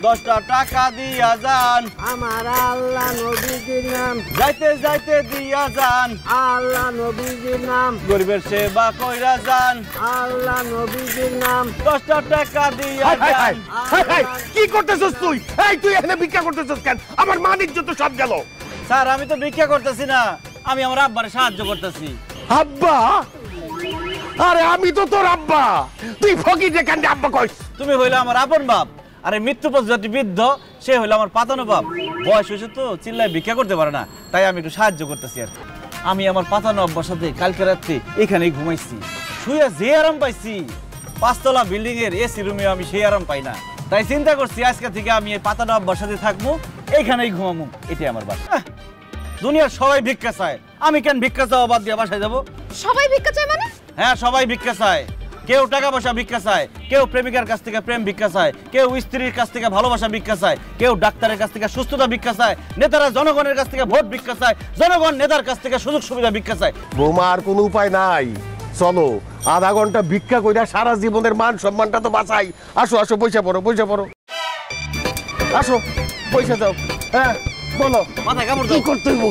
10টা টাকা দিয়া যান আমার আল্লাহ নবীজির নাম যাইতে যাইতে দিয়া যান আল্লাহ নবীজির নাম গরিবের সেবা কইরা যান আল্লাহ নবীজির নাম 10টা টাকা দিয়া যান কি করতেছস তুই? এই তুই এখানে ভিক্ষা করতেছস কেন? আমার মান ইজ্জত তো সব গেল। স্যার আমি তো ভিক্ষা করতেছি না, আমি আমার আব্বারে সাহায্য করতেছি। আব্বা? আরে আমি তো তোর আব্বা, তুই ফকির কেন আব্বা কইস? তুমি হইলো আমার আপন বাপ, আরে মৃত্যুপথযাত্রী বৃদ্ধ সে হইলো আমার পাতানো বাপ। বয়স হয়েছে তো চিল্লায় ভিক্ষা করতে পারে না, তাই আমি একটু সাহায্য করতেছি আর কি। আমি আমার পাতানো আব্বার সাথে কালকে রাত্রে এখানেই ঘুমাইছি, শুয়ে যে আরাম পাইছি 5 তলা বিল্ডিং এর এসি রুমে আমি সেই আরাম পাই না। তাই চিন্তা করছি আজকে থেকে আমি এই পাতানো আব্বার সাথে থাকবো, এইখানেই ঘুমাবো, এটাই আমার বাসা। দুনিয়ার সবাই ভিক্ষা চায়, আমি কেন ভিক্ষা চাওয়া বাদ দিয়ে বাসায় যাবো? সবাই ভিক্ষা চায় মানে? হ্যাঁ সবাই ভিক্ষা চায়, কেউ টাকা পয়সা ভিক্ষা চায়, কেউ প্রেমিকার কাছ থেকে প্রেম ভিক্ষা চায়, কেউ স্ত্রীর কাছ থেকে ভালোবাসা ভিক্ষা চায়, কেউ ডাক্তারের কাছ থেকে সুস্থতা ভিক্ষা চায়, নেতারা জনগণের কাছ থেকে ভোট ভিক্ষা চায়, জনগণ নেতার কাছ থেকে সুযোগ সুবিধা ভিক্ষা চায়। বৌমা আর কোনো উপায় নাই, চলো আধা ঘন্টা ভিক্ষা কইরা সারা জীবনের মান সম্মানটা তো বাঁচাই। আসো আসো, পয়সা পড়ো, পয়সা পড়ো, আসো পয়সা দাও। হ্যাঁ বলো, মাথায় কামড় কি দাও। করতে হইব?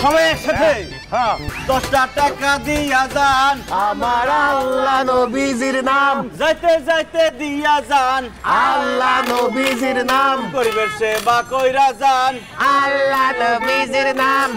সবাই একসাথে হ্যাঁ 10টা টাকা দিয়া যান আমার আল্লাহ নবীজির নাম যাইতে যাইতে দিয়া যান আল্লাহ নবীজির নাম গরিবের সেবা কইরা যান আল্লাহ নবীজির নাম